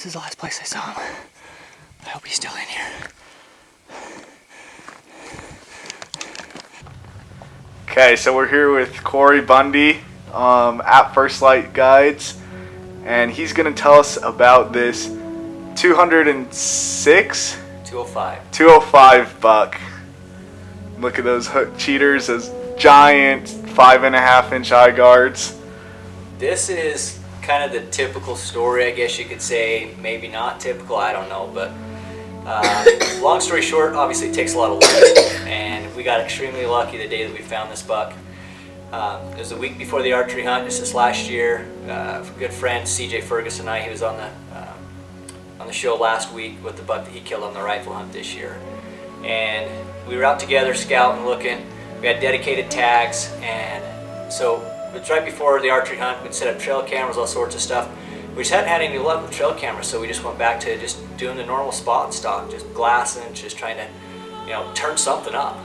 This is the last place I saw him. I hope he's still in here. Okay, so we're here with Kory Bundy at First Light Guides, and he's going to tell us about this 205 buck. Look at those hook cheaters, those giant 5.5-inch eye guards. This is kind of the typical story, I guess you could say. Maybe not typical, I don't know, but long story short, obviously it takes a lot of luck, and we got extremely lucky the day that we found this buck. It was the week before the archery hunt, just this last year. A good friend, CJ Ferguson, and I, he was on the show last week with the buck that he killed on the rifle hunt this year. And we were out together scouting, looking. We had dedicated tags, and so it's right before the archery hunt. We'd set up trail cameras, all sorts of stuff. We just hadn't had any luck with trail cameras, so we just went back to just doing the normal spot and stock, just glassing, just trying to, turn something up.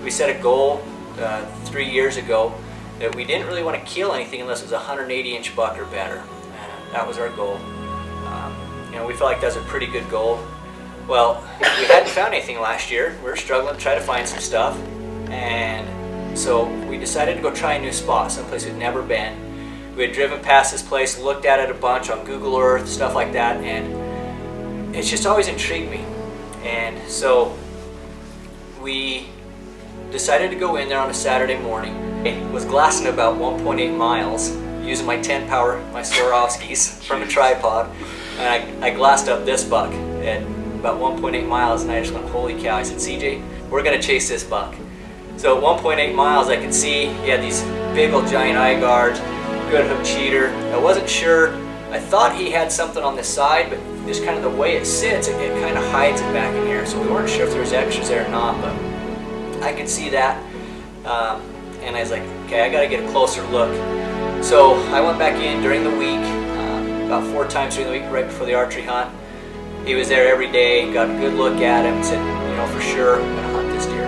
We set a goal 3 years ago that we didn't really want to kill anything unless it was a 180-inch buck or better. And that was our goal. We felt like that was a pretty good goal. Well, we hadn't found anything last year. We were struggling to try to find some stuff, and so we decided to go try a new spot, someplace we'd never been. We had driven past this place, looked at it a bunch on Google Earth, stuff like that, and it's just always intrigued me. And so we decided to go in there on a Saturday morning. I was glassing about 1.8 miles using my 10 power, my Swarovskis from a tripod, and I glassed up this buck at about 1.8 miles, and I just went, holy cow. I said, CJ, we're gonna chase this buck. So at 1.8 miles, I could see he had these big old giant eye guards, good hook cheater. I wasn't sure. I thought he had something on the side, but just kind of the way it sits, it kind of hides it back in here. So we weren't sure if there was extras there or not, but I could see that. And I was like, okay, I gotta get a closer look. So I went back in during the week, about 4 times during the week, right before the archery hunt. He was there every day, got a good look at him, said, for sure, I'm gonna hunt this deer.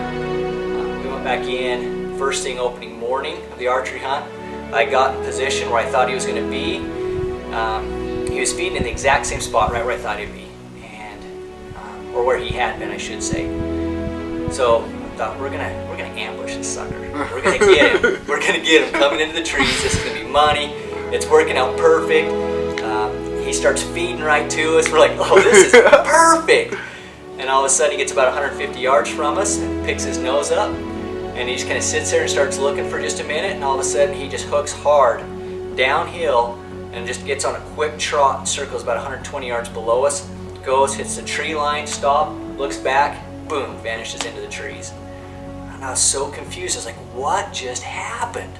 We went back in, first thing opening morning of the archery hunt. I got in position where I thought he was gonna be. He was feeding in the exact same spot, right where I thought he'd be, and or where he had been, I should say. So I thought, we're gonna ambush this sucker. We're gonna get him. We're gonna get him coming into the trees. This is gonna be money. It's working out perfect. He starts feeding right to us. We're like, oh, this is perfect. And all of a sudden he gets about 150 yards from us and picks his nose up. And he just kind of sits there and starts looking for just a minute. And all of a sudden he just hooks hard downhill and just gets on a quick trot, circles about 120 yards below us, goes, hits the tree line, stop, looks back, boom, vanishes into the trees. And I was so confused. I was like, what just happened?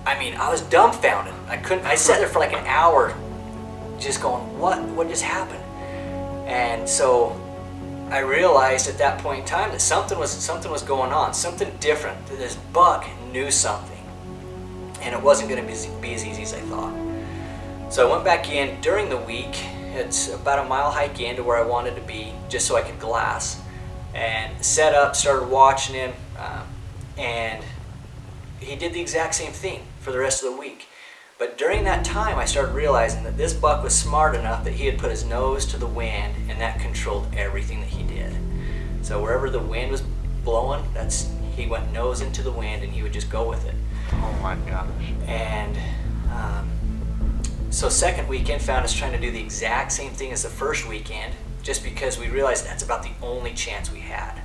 I mean, I was dumbfounded. I sat there for like an hour just going, what just happened? And so I realized at that point in time that something was going on, something different, that this buck knew something, and it wasn't going to be as easy as I thought. So I went back in during the week. It's about a mile hike in to where I wanted to be, just so I could glass, and set up, started watching him, and he did the exact same thing for the rest of the week. But during that time, I started realizing that this buck was smart enough that he had put his nose to the wind, and that controlled everything that he did. So wherever the wind was blowing, he went nose into the wind, and he would just go with it. Oh my gosh. And so second weekend found us trying to do the exact same thing as the first weekend, just because we realized that's about the only chance we had.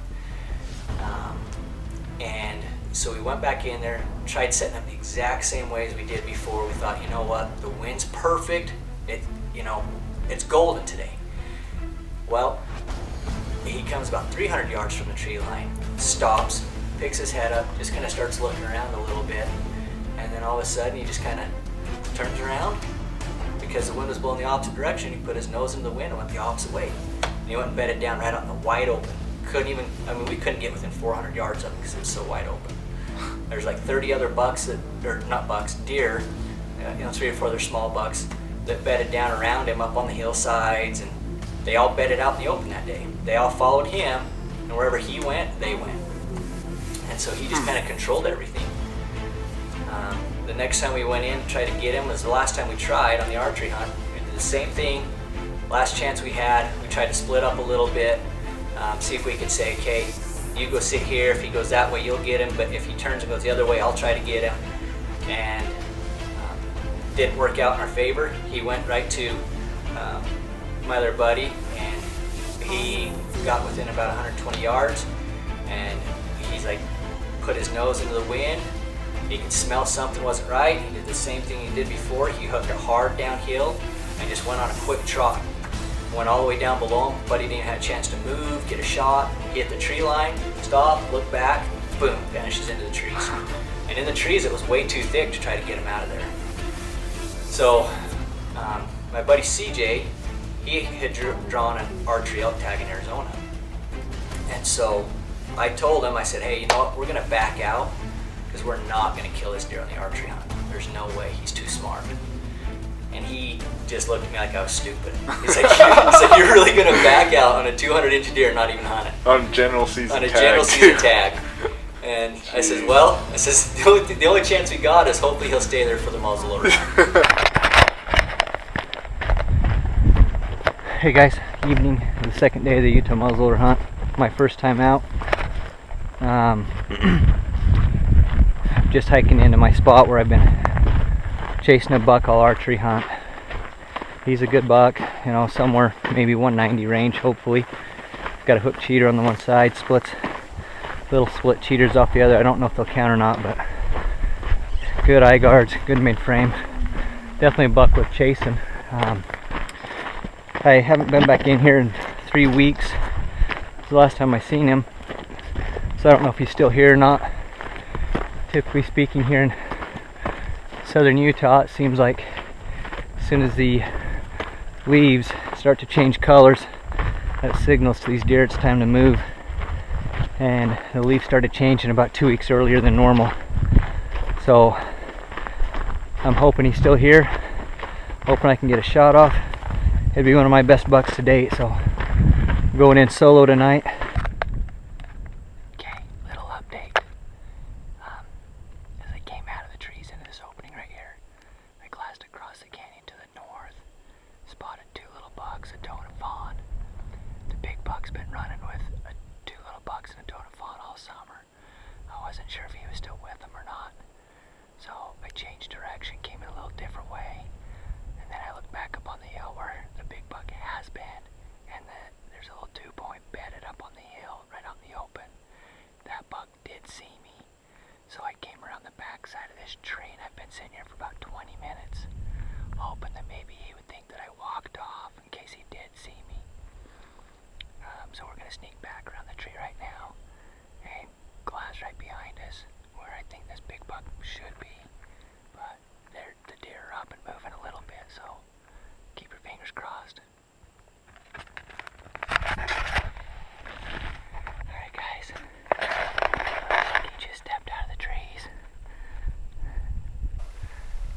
And so we went back in there, tried setting up the exact same way as we did before. We thought, you know what, the wind's perfect. It's golden today. Well, he comes about 300 yards from the tree line, stops, picks his head up, just kind of starts looking around a little bit, and then all of a sudden he just kind of turns around. Because the wind was blowing the opposite direction, he put his nose in the wind and went the opposite way. And he went and bedded down right out in the wide open. We couldn't get within 400 yards of him because it was so wide open. There's like 30 other deer, 3 or 4 other small bucks that bedded down around him up on the hillsides, and they all bedded out in the open that day. They all followed him, and wherever he went, they went. And so he just kind of controlled everything. The next time we went in to try to get him was the last time we tried on the archery hunt. We did the same thing, last chance we had, we tried to split up a little bit, see if we could say, okay, you go sit here. If he goes that way, you'll get him. But if he turns and goes the other way, I'll try to get him. And didn't work out in our favor. He went right to my other buddy, and he got within about 120 yards. And he's like, put his nose into the wind. He could smell something wasn't right. He did the same thing he did before. He hooked it hard downhill and just went on a quick trot. Went all the way down below him. Buddy didn't have a chance to move, get a shot, hit the tree line, stop, look back, boom, vanishes into the trees. And in the trees, it was way too thick to try to get him out of there. So my buddy CJ, he had drawn an archery elk tag in Arizona. And so I told him, I said, hey, you know what, we're gonna back out because we're not gonna kill this deer on the archery hunt. There's no way, he's too smart. And he just looked at me like I was stupid. He's like, you're really gonna back out on a 200-inch deer and not even hunt it? On general season on a tag. general season tag. And jeez. I said, well, the only chance we got is hopefully he'll stay there for the muzzleloader. Hey guys, evening, the second day of the Utah muzzleloader hunt. My first time out. Just hiking into my spot where I've been chasing a buck all archery hunt. He's a good buck, you know, somewhere maybe 190 range, hopefully. Got a hook cheater on the one side, little split cheaters off the other. I don't know if they'll count or not, but good eye guards, good mid frame. Definitely a buck worth chasing. I haven't been back in here in 3 weeks. It's the last time I seen him, so I don't know if he's still here or not. Typically speaking, here in southern Utah, it seems like as soon as the leaves start to change colors, that signals to these deer it's time to move. And the leaves started changing about 2 weeks earlier than normal. So I'm hoping he's still here, hoping I can get a shot off. It'd be one of my best bucks to date, so I'm going in solo tonight. Okay, little update. As I came out of the trees into this opening right here, I glanced across the canyon to the north, spotted 2 little bucks, a doe and a fawn. The big buck's been running with 2 little bucks and a doe and a fawn all summer. I wasn't sure if he was still with them or not, so I changed direction, came in a little different way, and then I looked back up on the hill where the big buck has been, and there's a little 2-point bedded up on the hill right out in the open. That buck did see me, so I came around the back side of this tree, and I've been sitting here for about 20 minutes, hoping that maybe he would think that I walked off in case he did see me. So we're gonna sneak back around the tree right now, and glass right behind us, where I think this big buck should be, but the deer are up and moving a little bit, so keep your fingers crossed. Alright guys, he just stepped out of the trees.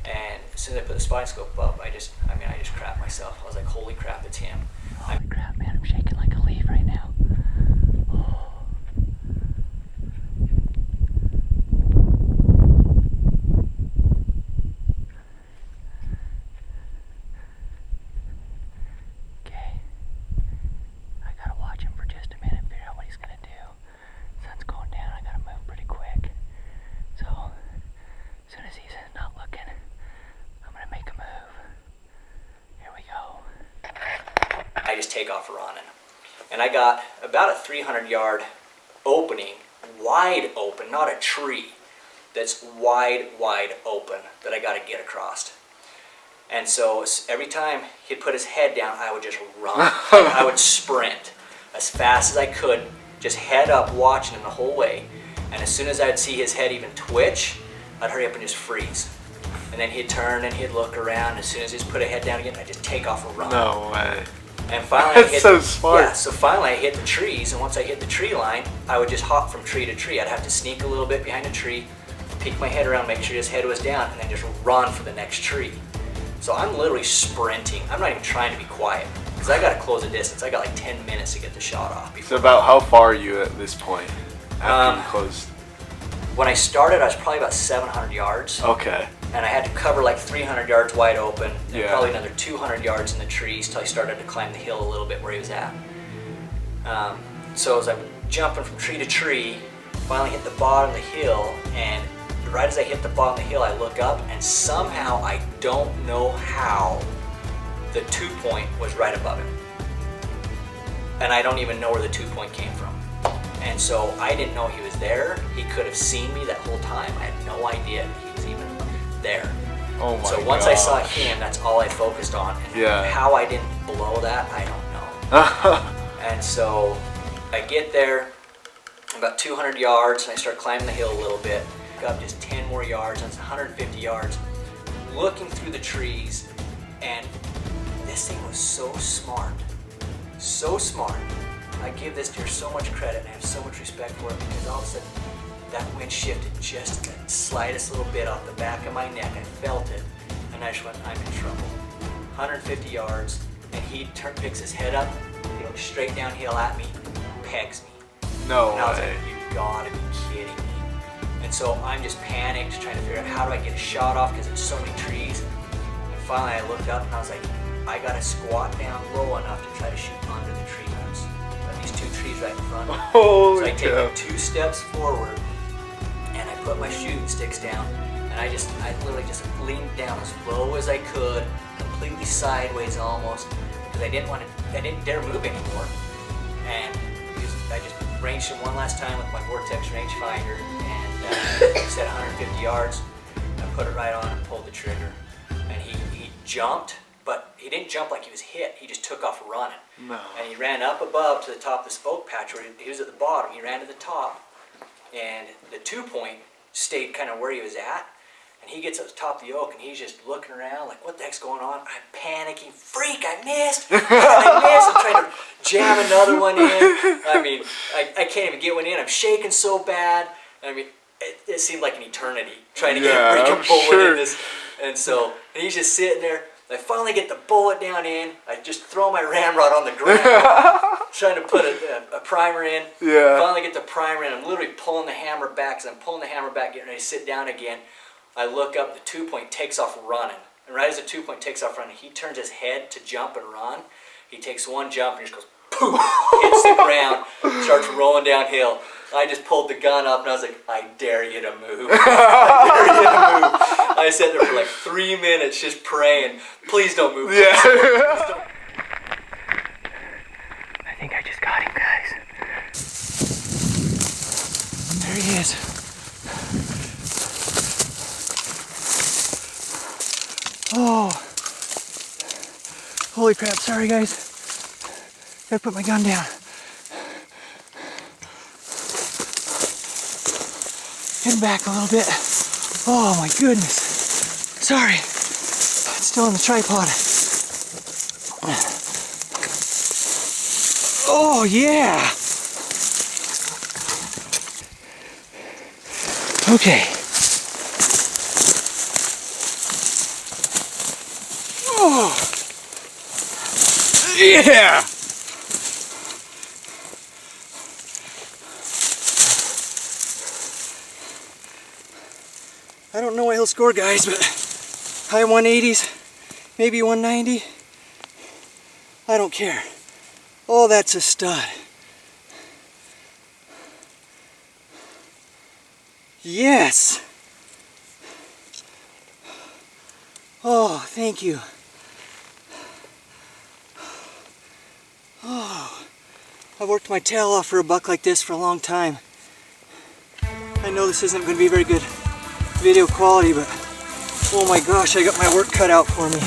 And as soon as I put the spine scope up, I just crapped myself. I was like, holy crap, it's him. Holy crap, man, I'm shaking like a leaf right now. Okay, I gotta watch him for just a minute, figure out what he's gonna do. Sun's going down, I gotta move pretty quick. So, as soon as he's not looking, I'm gonna make a move. Here we go. I just take off running. And I got about a 300-yard opening, wide open, not a tree, that's wide open that I got to get across. And so every time he'd put his head down, I would just run. I would sprint as fast as I could, just head up, watching him the whole way. And as soon as I'd see his head even twitch, I'd hurry up and just freeze. And then he'd turn and he'd look around. As soon as he'd put a head down again, I'd just take off and run. No way. And finally, That's so smart. Yeah, so finally I hit the trees, and once I hit the tree line, I would just hop from tree to tree. I'd have to sneak a little bit behind a tree, peek my head around, make sure his head was down, and then just run for the next tree. So I'm literally sprinting. I'm not even trying to be quiet, because I got to close the distance. I got like 10 minutes to get the shot off. So about how far are you at this point after you closed? When I started, I was probably about 700 yards. Okay. and I had to cover like 300 yards wide open, and Yeah. probably another 200 yards in the trees till I started to climb the hill a little bit where he was at. So as I'm jumping from tree to tree, finally hit the bottom of the hill, and right as I hit the bottom of the hill, I look up, and somehow, I don't know how, the 2-point was right above him. And I don't even know where the 2-point came from. And so I didn't know he was there. He could have seen me that whole time. I had no idea that he was even there. Oh my So once I saw gosh. him, that's all I focused on. And Yeah. how I didn't blow that, I don't know. And so I get there, about 200 yards, and I start climbing the hill a little bit. Up just 10 more yards, that's 150 yards. Looking through the trees, and this thing was so smart. So smart. I give this deer so much credit, and I have so much respect for it, because all of a sudden, that wind shifted just the slightest little bit off the back of my neck. I felt it, and I just went, I'm in trouble. 150 yards, and he picks his head up, he looks straight downhill at me, pegs me. No And I was way. like, you gotta be kidding me. And so I'm just panicked, trying to figure out how do I get a shot off because there's so many trees. And finally I looked up and I was like, I gotta squat down low enough to try to shoot under the tree roots. These 2 trees right in front of me. Holy So I take cow. it 2 steps forward, and I put my shooting sticks down, and I literally just leaned down as low as I could, completely sideways almost, because I didn't dare move anymore. And I just ranged him one last time with my Vortex rangefinder, and set 150 yards. I put it right on and pulled the trigger, and he jumped, but he didn't jump like he was hit. He just took off running. No. And he ran up above to the top of the spoke patch where he was at the bottom. He ran to the top, and the 2-point stayed kind of where he was at. And he gets up to the top of the oak, and he's just looking around like, what the heck's going on? I'm panicking. Freak, I missed. I'm trying to jam another one in. I mean, I can't even get one in. I'm shaking so bad. I mean, it seemed like an eternity trying to get a I'm freaking bullet sure. in this. And he's just sitting there. I finally get the bullet down in. I just throw my ramrod on the ground, trying to put a primer in. Yeah. Finally get the primer in. I'm literally pulling the hammer back. As I'm pulling the hammer back, getting ready to sit down again, I look up. The 2-point takes off running. And right as the 2-point takes off running, he turns his head to jump and run. He takes one jump and just goes poof, hits the ground, starts rolling downhill. I just pulled the gun up and I was like, I dare you to move. I dare you to move. I sat there for like 3 minutes just praying, please don't move. Yeah. I think I just got him, guys. There he is. Oh. Holy crap, sorry guys. Gotta put my gun down. Heading back a little bit. Oh my goodness. Sorry. It's still on the tripod. Oh yeah. Okay. Oh. Yeah. I don't know what he'll score, guys, but high 180s, maybe 190. I don't care. Oh, that's a stud. Yes. Oh, thank you. Oh, I've worked my tail off for a buck like this for a long time. I know this isn't going to be very good video quality, but oh my gosh, I got my work cut out for me.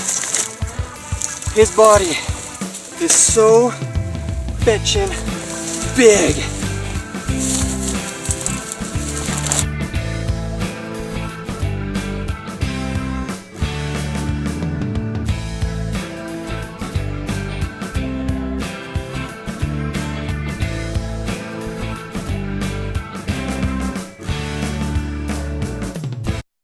His body is so fetchin' big.